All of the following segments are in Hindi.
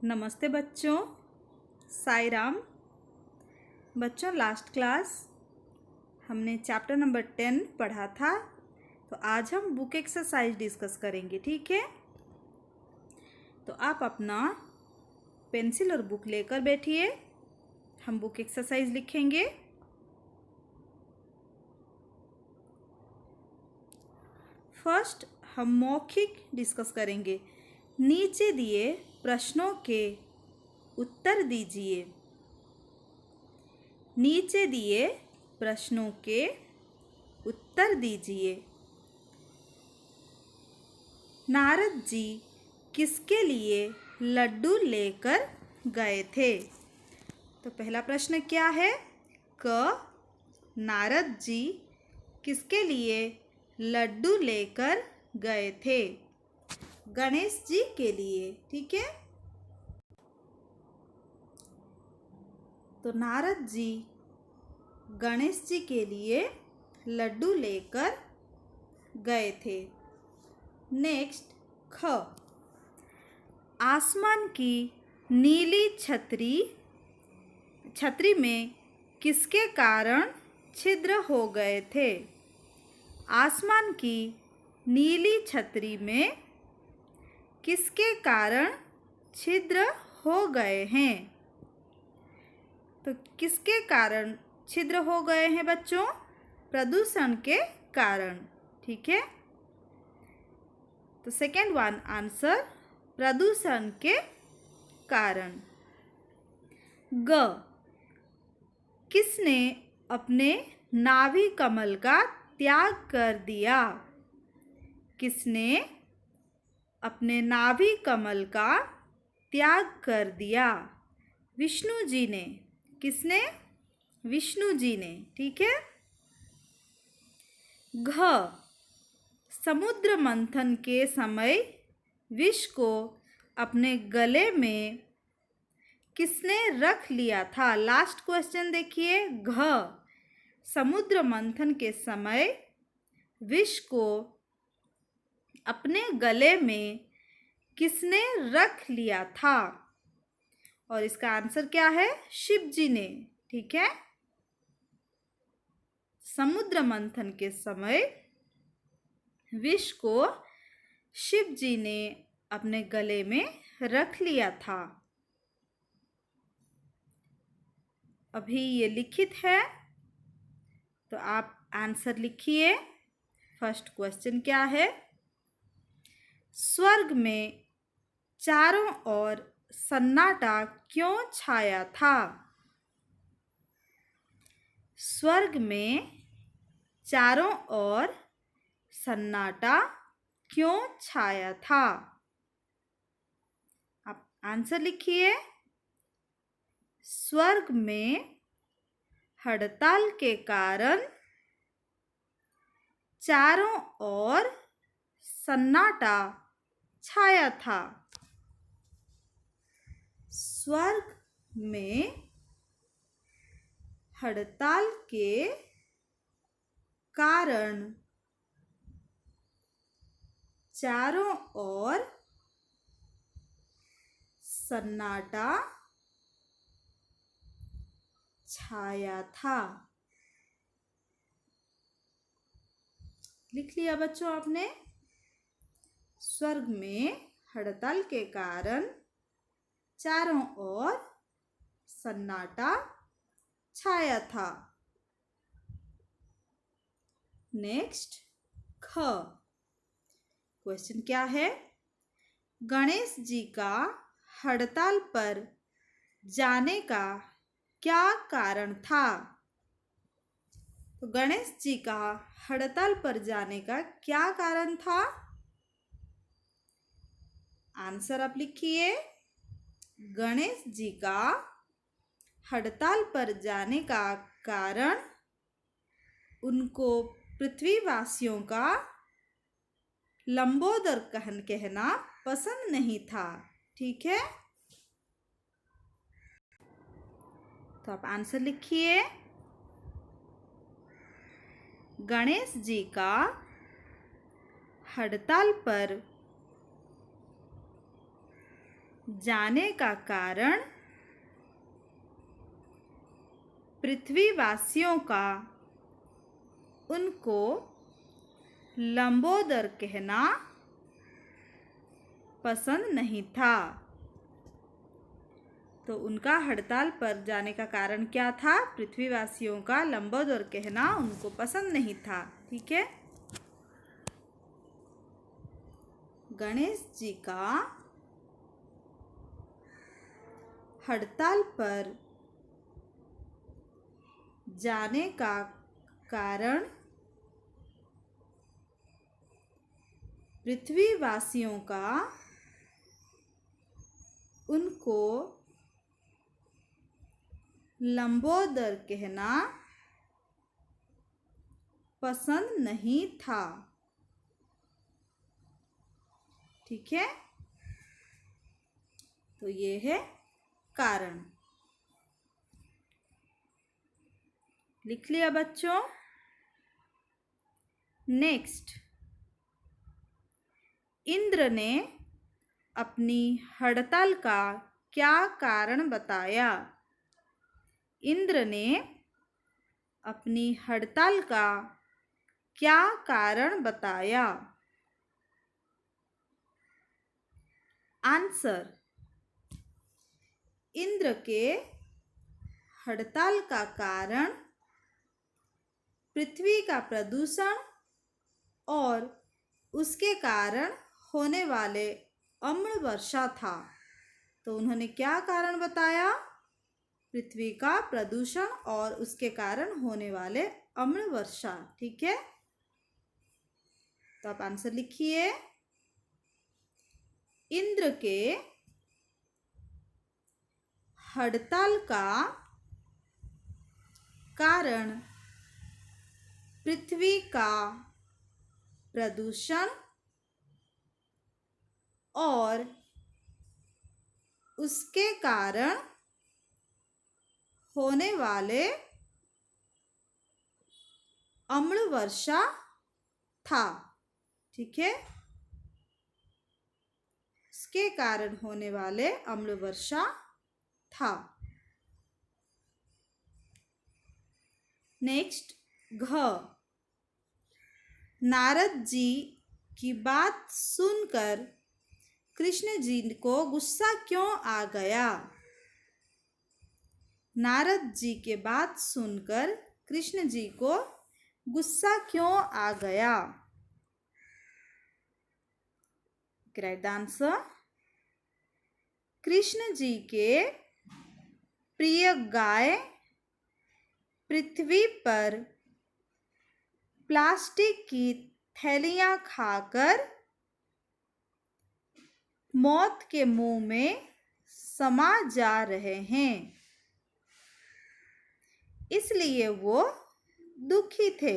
नमस्ते बच्चों, साई राम। बच्चों, लास्ट क्लास हमने चैप्टर नंबर 10 पढ़ा था, तो आज हम बुक एक्सरसाइज डिस्कस करेंगे। ठीक है, तो आप अपना पेंसिल और बुक लेकर बैठिए। हम बुक एक्सरसाइज लिखेंगे। फर्स्ट हम मौखिक डिस्कस करेंगे। नीचे दिए प्रश्नों के उत्तर दीजिए। नीचे दिए प्रश्नों के उत्तर दीजिए। नारद जी किसके लिए लड्डू लेकर गए थे? तो पहला प्रश्न क्या है? नारद जी किसके लिए लड्डू लेकर गए थे? गणेश जी के लिए। ठीक है, तो नारद जी गणेश जी के लिए लड्डू लेकर गए थे। नेक्स्ट, आसमान की नीली छतरी में किसके कारण छिद्र हो गए थे? आसमान की नीली छतरी में किसके कारण छिद्र हो गए हैं? तो किसके कारण छिद्र हो गए हैं बच्चों? प्रदूषण के कारण। ठीक है, तो सेकेंड वन आंसर प्रदूषण के कारण। किसने अपने नाभि कमल का त्याग कर दिया? किसने अपने नाभि कमल का त्याग कर दिया? विष्णु जी ने। किसने? विष्णु जी ने। ठीक है, समुद्र मंथन के समय विष को अपने गले में किसने रख लिया था? लास्ट क्वेश्चन देखिए। समुद्र मंथन के समय विष को अपने गले में किसने रख लिया था? और इसका आंसर क्या है? शिव जी ने। ठीक है, समुद्र मंथन के समय विष को शिव जी ने अपने गले में रख लिया था। अभी ये लिखित है, तो आप आंसर लिखिए। फर्स्ट क्वेश्चन क्या है? स्वर्ग में चारों ओर सन्नाटा क्यों छाया था? स्वर्ग में चारों ओर सन्नाटा क्यों छाया था? आप आंसर लिखिए। स्वर्ग में हड़ताल के कारण चारों ओर सन्नाटा छाया था। स्वर्ग में हड़ताल के कारण चारों ओर सन्नाटा छाया था। लिख लिया बच्चों आपने? स्वर्ग में हड़ताल के कारण चारों ओर सन्नाटा छाया था। नेक्स्ट, क्वेश्चन क्या है? गणेश जी का हड़ताल पर जाने का क्या कारण था? तो गणेश जी का हड़ताल पर जाने का क्या कारण था? आंसर आप लिखिए। गणेश जी का हड़ताल पर जाने का कारण उनको पृथ्वीवासियों का लंबोदर कहना पसंद नहीं था। ठीक है, तो आप आंसर लिखिए। गणेश जी का हड़ताल पर जाने का कारण पृथ्वीवासियों का उनको लंबोदर कहना पसंद नहीं था। तो उनका हड़ताल पर जाने का कारण क्या था? पृथ्वीवासियों का लंबोदर कहना उनको पसंद नहीं था। ठीक है। गणेश जी का हड़ताल पर जाने का कारण पृथ्वीवासियों का उनको लंबोदर कहना पसंद नहीं था। ठीक है। तो ये है कारण। लिख लिया बच्चों। नेक्स्ट, इंद्र ने अपनी हड़ताल का क्या कारण बताया? इंद्र ने अपनी हड़ताल का क्या कारण बताया? आंसर, इंद्र के हड़ताल का कारण पृथ्वी का प्रदूषण और उसके कारण होने वाले अम्ल वर्षा था। तो उन्होंने क्या कारण बताया? पृथ्वी का प्रदूषण और उसके कारण होने वाले अम्ल वर्षा। ठीक है। तो आप आंसर लिखिए। इंद्र के हड़ताल का कारण पृथ्वी का प्रदूषण और उसके कारण होने वाले अम्ल वर्षा था। ठीक है। उसके कारण होने वाले अम्ल वर्षा था। नेक्स्ट, घ, नारद जी की बात सुनकर कृष्ण जी को गुस्सा क्यों आ गया? नारद जी के बात सुनकर कृष्ण जी को गुस्सा क्यों आ गया? राइट आंसर, कृष्ण जी के प्रिय गाय पृथ्वी पर प्लास्टिक की थैलियां खाकर मौत के मुंह में समा जा रहे हैं, इसलिए वो दुखी थे।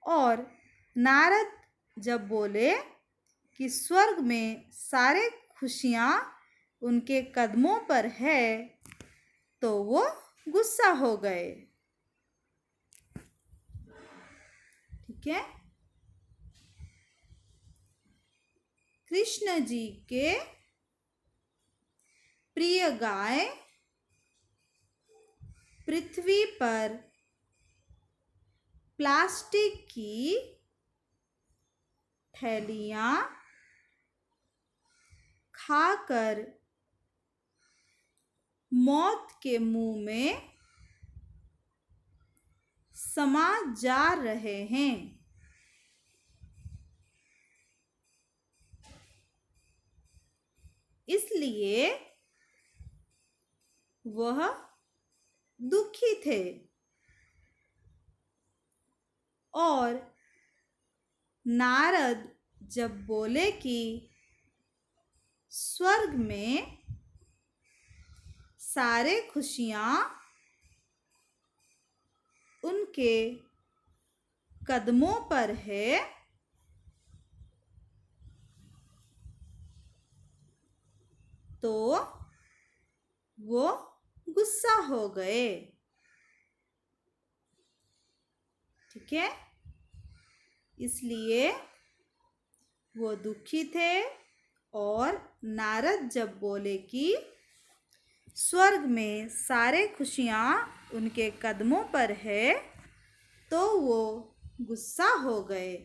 और नारद जब बोले कि स्वर्ग में सारे खुशियां उनके कदमों पर है, तो वो गुस्सा हो गए। ठीक है। कृष्ण जी के प्रिय गाय पृथ्वी पर प्लास्टिक की थैलियां खाकर मौत के मुंह में समा जा रहे हैं, इसलिए वह दुखी थे। और नारद जब बोले कि स्वर्ग में सारे खुशियां उनके कदमों पर है, तो वो गुस्सा हो गए। ठीक है। इसलिए वो दुखी थे और नारद जब बोले कि स्वर्ग में सारे खुशियाँ उनके कदमों पर है, तो वो गुस्सा हो गए।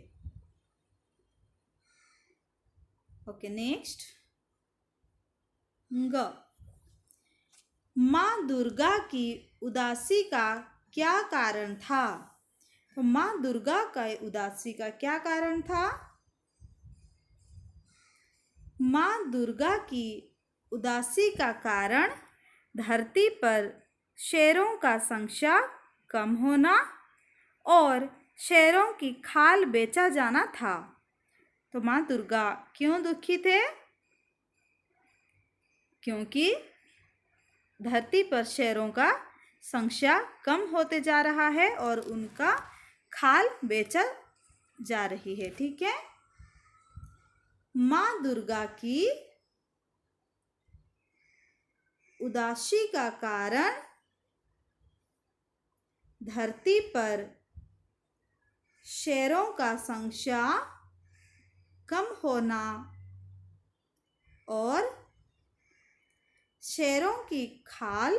Okay, next. ग, माँ दुर्गा की उदासी का क्या कारण था? तो माँ दुर्गा का उदासी का क्या कारण था? माँ दुर्गा की उदासी का कारण धरती पर शेरों का संख्या कम होना और शेरों की खाल बेचा जाना था। तो माँ दुर्गा क्यों दुखी थे? क्योंकि धरती पर शेरों का संख्या कम होते जा रहा है और उनका खाल बेचा जा रही है। ठीक है। माँ दुर्गा की उदासी का कारण धरती पर शेरों का संख्या कम होना और शेरों की खाल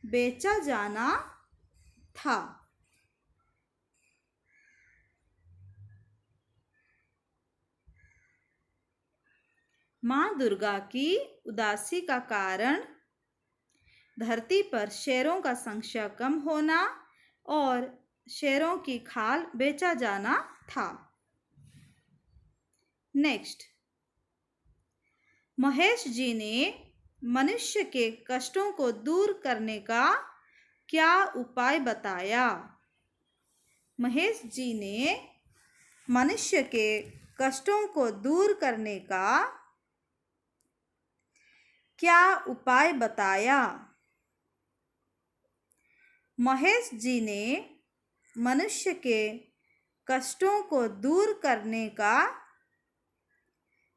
बेचा जाना था। माँ दुर्गा की उदासी का कारण धरती पर शेरों का संख्या कम होना और शेरों की खाल बेचा जाना था। नेक्स्ट, महेश जी ने मनुष्य के कष्टों को दूर करने का क्या उपाय बताया? महेश जी ने मनुष्य के कष्टों को दूर करने का क्या उपाय बताया? महेश जी ने मनुष्य के कष्टों को दूर करने का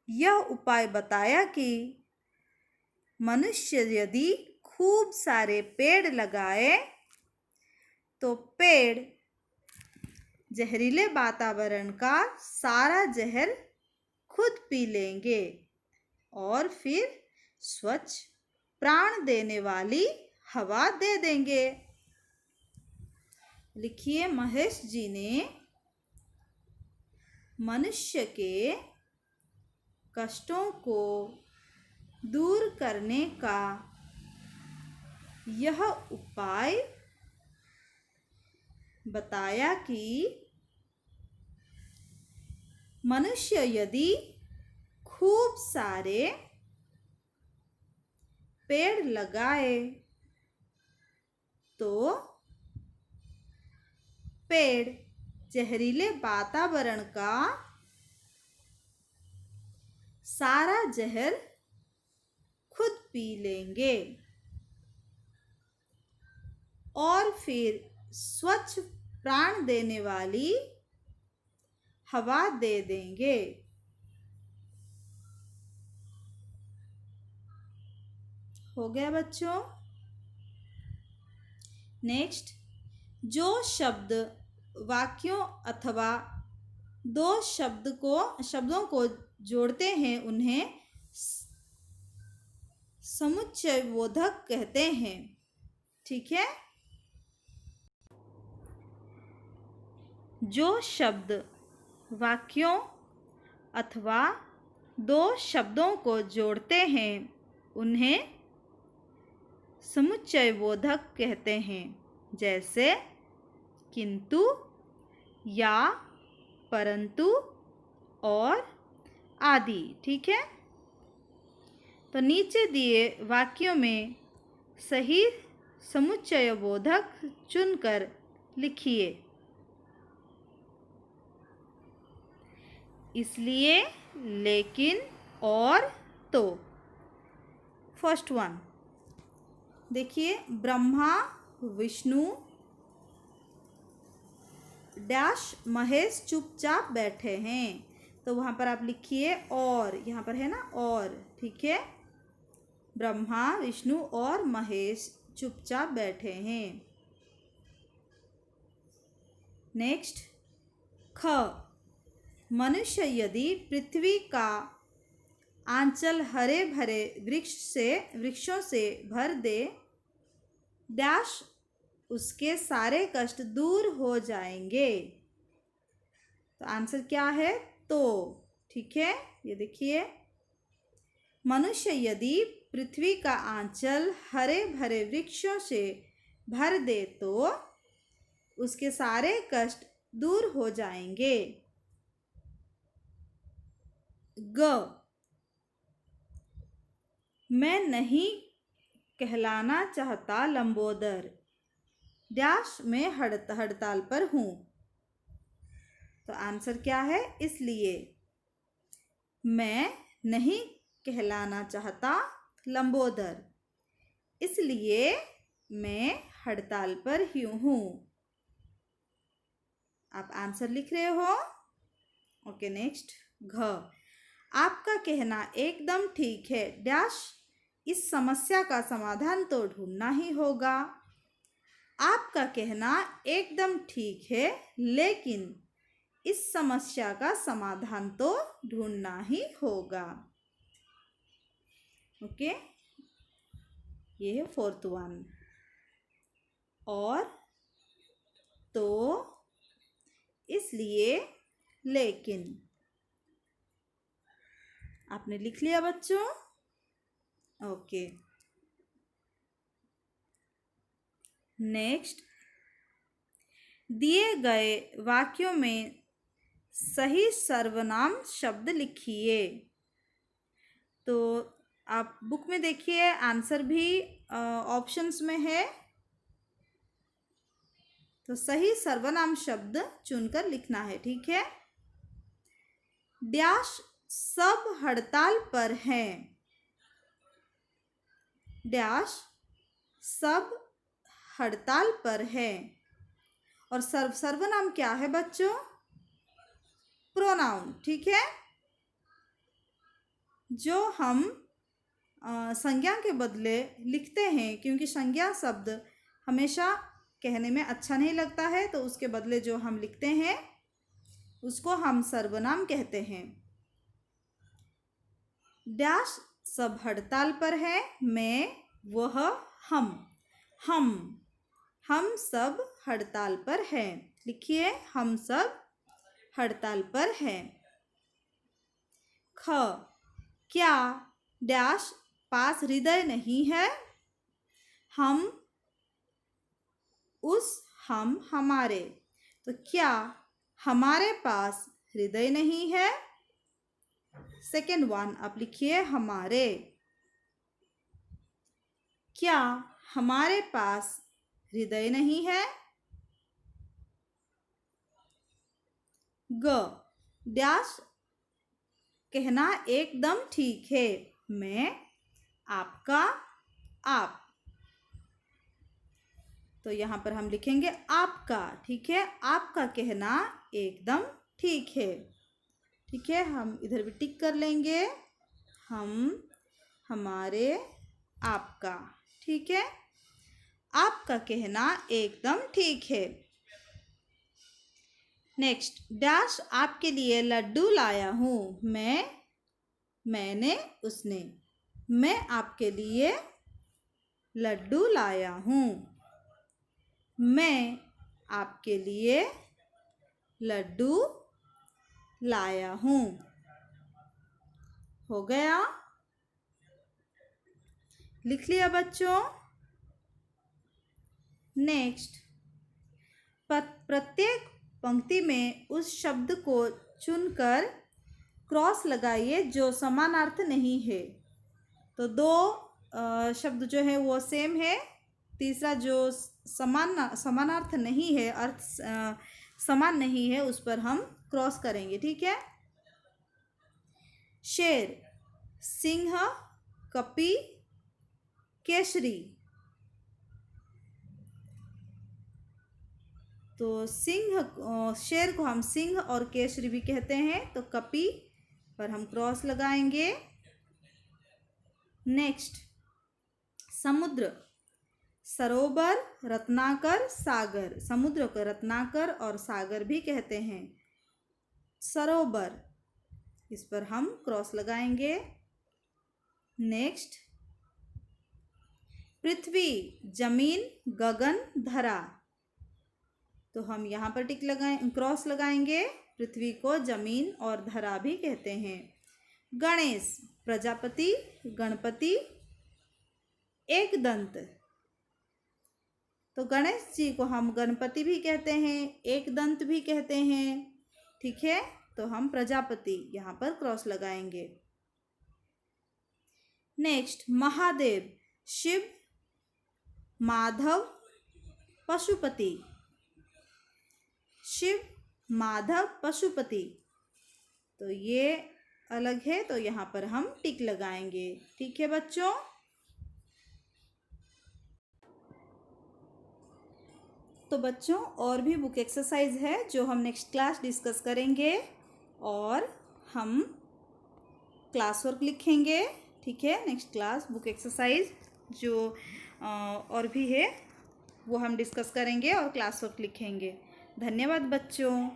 यह उपाय बताया कि मनुष्य यदि खूब सारे पेड़ लगाए तो पेड़ जहरीले वातावरण का सारा जहर खुद पी लेंगे और फिर स्वच्छ प्राण देने वाली हवा दे देंगे। लिखिए, महेश जी ने मनुष्य के कष्टों को दूर करने का यह उपाय बताया कि मनुष्य यदि खूब सारे पेड़ लगाए तो पेड़ जहरीले वातावरण का सारा जहर खुद पी लेंगे और फिर स्वच्छ प्राण देने वाली हवा दे देंगे। हो गया बच्चों। नेक्स्ट, जो शब्द वाक्यों अथवा दो शब्दों को जोड़ते हैं उन्हें समुच्चयबोधक कहते हैं। ठीक है। जो शब्द वाक्यों अथवा दो शब्दों को जोड़ते हैं उन्हें समुच्चयबोधक कहते हैं, जैसे किंतु, या, परंतु और आदि। ठीक है। तो नीचे दिए वाक्यों में सही समुच्चयबोधक चुनकर लिखिए। इसलिए, लेकिन और तो। फर्स्ट वन देखिए, ब्रह्मा विष्णु डैश महेश चुपचाप बैठे हैं। तो वहाँ पर आप लिखिए और, यहाँ पर है ना और। ठीक है। ब्रह्मा विष्णु और महेश चुपचाप बैठे हैं। नेक्स्ट, ख, मनुष्य यदि पृथ्वी का आंचल हरे भरे वृक्षों से भर दे, डैश उसके सारे कष्ट दूर हो जाएंगे। तो आंसर क्या है? तो। ठीक है, ये देखिए, मनुष्य यदि पृथ्वी का आंचल हरे भरे वृक्षों से भर दे तो उसके सारे कष्ट दूर हो जाएंगे। ग, मैं नहीं कहलाना चाहता लंबोदर, डैश में हड़ताल पर हूं। तो आंसर क्या है? इसलिए मैं नहीं कहलाना चाहता लंबोदर, इसलिए मैं हड़ताल पर ही हूं। आप आंसर लिख रहे हो? Okay, next. घ, आपका कहना एकदम ठीक है, डैश इस समस्या का समाधान तो ढूंढना ही होगा। आपका कहना एकदम ठीक है, लेकिन इस समस्या का समाधान तो ढूंढना ही होगा। ओके, ये है फोर्थ वन। और, तो, इसलिए, लेकिन। आपने लिख लिया बच्चों? Okay, next. दिए गए वाक्यों में सही सर्वनाम शब्द लिखिए। तो आप बुक में देखिए, आंसर भी ऑप्शंस में है। तो सही सर्वनाम शब्द चुनकर लिखना है। ठीक है। डैश सब हड़ताल पर हैं, डैश सब हड़ताल पर है। और सर्वनाम क्या है बच्चों? प्रोनाउन। ठीक है, जो हम संज्ञा के बदले लिखते हैं, क्योंकि संज्ञा शब्द हमेशा कहने में अच्छा नहीं लगता है, तो उसके बदले जो हम लिखते हैं उसको हम सर्वनाम कहते हैं। डैश सब हड़ताल पर है, मैं, वह, हम सब हड़ताल पर हैं। लिखिए, हम सब हड़ताल पर हैं। ख, क्या डैश पास हृदय नहीं है? हम, उस, हम, हमारे। तो क्या हमारे पास हृदय नहीं है? सेकेंड वन आप लिखिए, हमारे। क्या हमारे पास हृदय नहीं है? ग, डैश कहना एकदम ठीक है, मैं, आपका, आप। तो यहाँ पर हम लिखेंगे आपका। ठीक है, आपका कहना एकदम ठीक है। ठीक है, हम इधर भी टिक कर लेंगे, हम, हमारे, आपका। ठीक है, आपका कहना एकदम ठीक है। नेक्स्ट, डैश आपके लिए लड्डू लाया हूँ, मैं, मैंने, उसने। मैं आपके लिए लड्डू लाया हूँ, मैं आपके लिए लड्डू लाया हूँ। हो गया? लिख लिया बच्चों? नेक्स्ट, प्रत्येक पंक्ति में उस शब्द को चुनकर क्रॉस लगाइए जो समानार्थ नहीं है। तो दो शब्द जो है वो सेम है, तीसरा जो समानार्थ नहीं है, अर्थ समान नहीं है, उस पर हम क्रॉस करेंगे। ठीक है। शेर, सिंह, कपि, केसरी। तो सिंह, शेर को हम सिंह और केसरी भी कहते हैं, तो कपि पर हम क्रॉस लगाएंगे। नेक्स्ट, समुद्र, सरोवर, रत्नाकर, सागर। समुद्र को रत्नाकर और सागर भी कहते हैं। सरोवर, इस पर हम क्रॉस लगाएंगे। नेक्स्ट, पृथ्वी, जमीन, गगन, धरा, तो हम यहाँ पर टिक क्रॉस लगाएंगे। पृथ्वी को जमीन और धरा भी कहते हैं। गणेश, प्रजापति, गणपति, एक दंत, तो गणेश जी को हम गणपति भी कहते हैं, एक दंत भी कहते हैं। ठीक है, तो हम प्रजापति यहाँ पर क्रॉस लगाएंगे। नेक्स्ट, महादेव, शिव, माधव, पशुपति, शिव, माधव, पशुपति, तो ये अलग है, तो यहाँ पर हम टिक लगाएंगे। ठीक है बच्चों। तो बच्चों और भी बुक एक्सरसाइज है जो हम नेक्स्ट क्लास डिस्कस करेंगे, और हम क्लास वर्क लिखेंगे। ठीक है, नेक्स्ट क्लास बुक एक्सरसाइज जो और भी है वो हम डिस्कस करेंगे और क्लास वर्क लिखेंगे। धन्यवाद बच्चों।